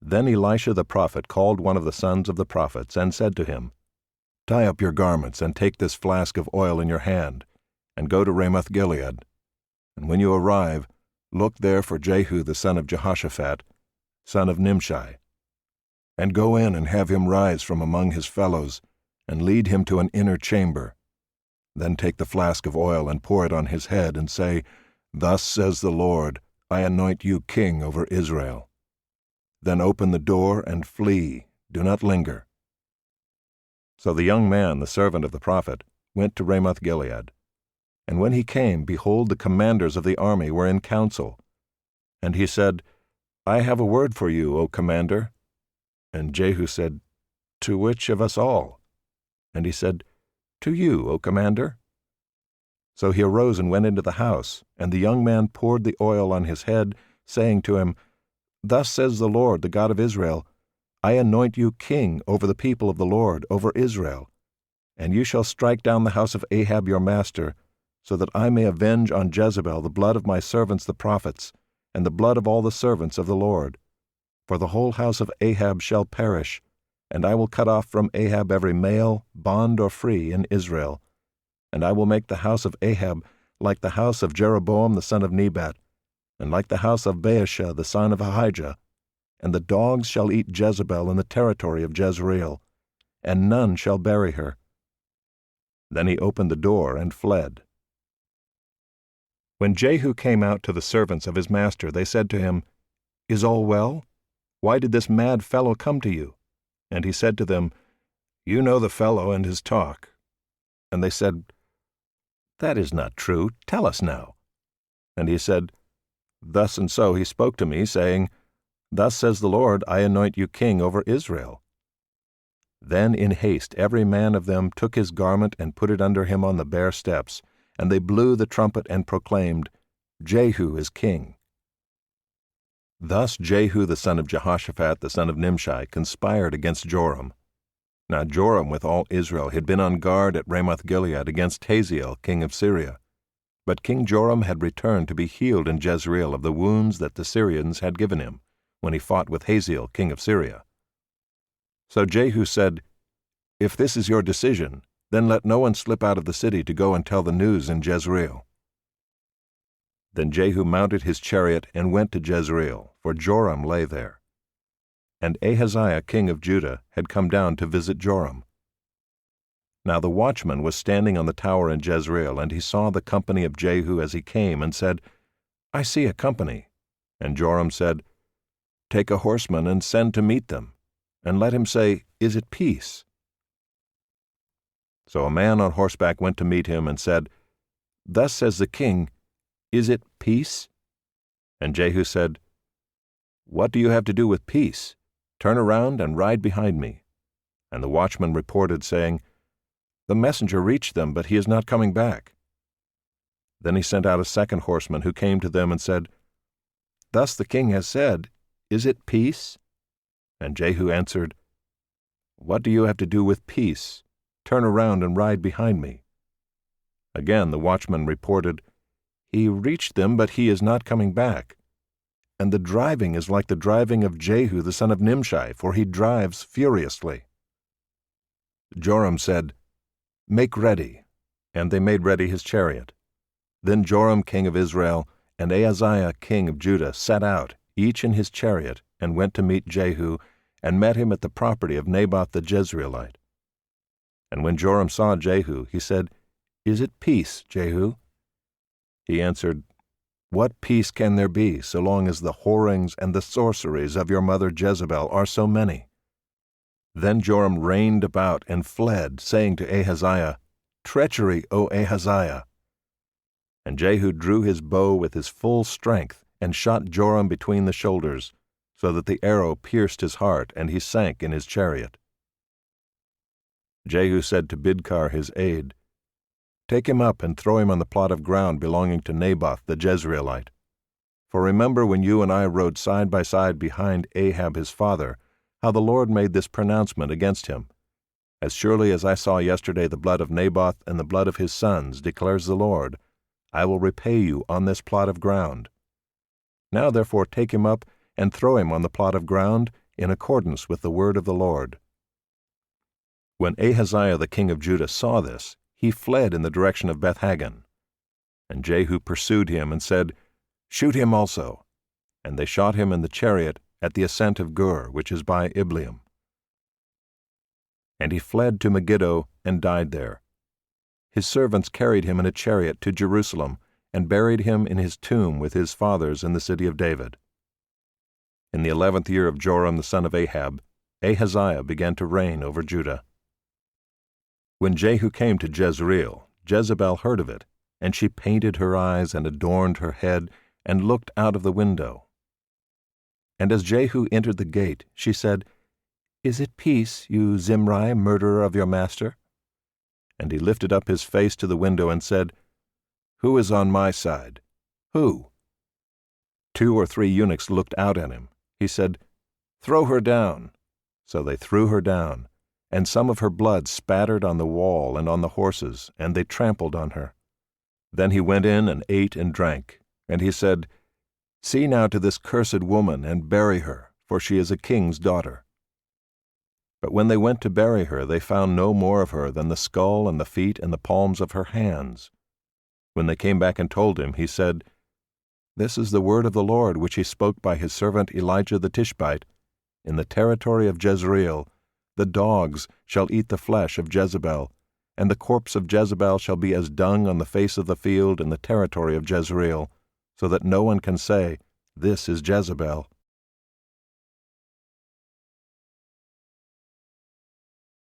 Then Elisha the prophet called one of the sons of the prophets and said to him, "Tie up your garments and take this flask of oil in your hand, and go to Ramoth-Gilead. And when you arrive, look there for Jehu the son of Jehoshaphat, son of Nimshi. And go in and have him rise from among his fellows, and lead him to an inner chamber. Then take the flask of oil and pour it on his head, and say, 'Thus says the Lord, I anoint you king over Israel.' Then open the door and flee, do not linger." So the young man, the servant of the prophet, went to Ramoth-Gilead. And when he came, behold, the commanders of the army were in council. And he said, "I have a word for you, O commander." And Jehu said, "To which of us all?" And he said, "To you, O commander." So he arose and went into the house, and the young man poured the oil on his head, saying to him, "Thus says the Lord, the God of Israel, I anoint you king over the people of the Lord, over Israel. And you shall strike down the house of Ahab your master, so that I may avenge on Jezebel the blood of my servants the prophets, and the blood of all the servants of the Lord. For the whole house of Ahab shall perish, and I will cut off from Ahab every male, bond or free, in Israel. And I will make the house of Ahab like the house of Jeroboam the son of Nebat, and like the house of Baasha the son of Ahijah. And the dogs shall eat Jezebel in the territory of Jezreel, and none shall bury her." Then he opened the door and fled. When Jehu came out to the servants of his master, they said to him, "Is all well? Why did this mad fellow come to you?" And he said to them, "You know the fellow and his talk." And they said, "That is not true. Tell us now." And he said, "Thus and so he spoke to me, saying, 'Thus says the Lord, I anoint you king over Israel.'" Then in haste every man of them took his garment and put it under him on the bare steps, and they blew the trumpet and proclaimed, "Jehu is king." Thus Jehu the son of Jehoshaphat the son of Nimshi conspired against Joram. Now Joram with all Israel had been on guard at Ramoth-Gilead against Hazael king of Syria. But King Joram had returned to be healed in Jezreel of the wounds that the Syrians had given him, when he fought with Hazael king of Syria. So Jehu said, "If this is your decision, then let no one slip out of the city to go and tell the news in Jezreel." Then Jehu mounted his chariot and went to Jezreel, for Joram lay there. And Ahaziah king of Judah had come down to visit Joram. Now the watchman was standing on the tower in Jezreel, and he saw the company of Jehu as he came, and said, "I see a company." And Joram said, "Take a horseman and send to meet them, and let him say, 'Is it peace?'" So a man on horseback went to meet him and said, "Thus says the king, 'Is it peace?'" And Jehu said, "What do you have to do with peace? Turn around and ride behind me." And the watchman reported, saying, "The messenger reached them, but he is not coming back." Then he sent out a second horseman who came to them and said, "Thus the king has said, 'Is it peace?'" And Jehu answered, "What do you have to do with peace? Turn around and ride behind me." Again the watchman reported, "He reached them, but he is not coming back. And the driving is like the driving of Jehu the son of Nimshi, for he drives furiously." Joram said, "Make ready." And they made ready his chariot. Then Joram king of Israel and Ahaziah king of Judah set out, each in his chariot, and went to meet Jehu, and met him at the property of Naboth the Jezreelite. And when Joram saw Jehu, he said, "Is it peace, Jehu?" He answered, "What peace can there be, so long as the whorings and the sorceries of your mother Jezebel are so many?" Then Joram reined about and fled, saying to Ahaziah, "Treachery, O Ahaziah!" And Jehu drew his bow with his full strength, and shot Joram between the shoulders, so that the arrow pierced his heart, and he sank in his chariot. Jehu said to Bidkar his aide, "Take him up and throw him on the plot of ground belonging to Naboth the Jezreelite. For remember when you and I rode side by side behind Ahab his father, how the Lord made this pronouncement against him. As surely as I saw yesterday the blood of Naboth and the blood of his sons, declares the Lord, I will repay you on this plot of ground. Now therefore take him up and throw him on the plot of ground, in accordance with the word of the Lord. When Ahaziah the king of Judah saw this, he fled in the direction of Beth-Haggan. And Jehu pursued him and said, "Shoot him also." And they shot him in the chariot at the ascent of Gur, which is by Ibleam. And he fled to Megiddo and died there. His servants carried him in a chariot to Jerusalem and buried him in his tomb with his fathers in the city of David. In the 11th year of Joram the son of Ahab, Ahaziah began to reign over Judah. When Jehu came to Jezreel, Jezebel heard of it, and she painted her eyes and adorned her head and looked out of the window. And as Jehu entered the gate, she said, "Is it peace, you Zimri, murderer of your master?" And he lifted up his face to the window and said, "Who is on my side? Who?" 2 or 3 eunuchs looked out at him. He said, "Throw her down." So they threw her down, and some of her blood spattered on the wall and on the horses, and they trampled on her. Then he went in and ate and drank, and he said, "See now to this cursed woman, and bury her, for she is a king's daughter." But when they went to bury her, they found no more of her than the skull and the feet and the palms of her hands. When they came back and told him, he said, "This is the word of the Lord which he spoke by his servant Elijah the Tishbite. In the territory of Jezreel, the dogs shall eat the flesh of Jezebel, and the corpse of Jezebel shall be as dung on the face of the field in the territory of Jezreel, so that no one can say, 'This is Jezebel.'"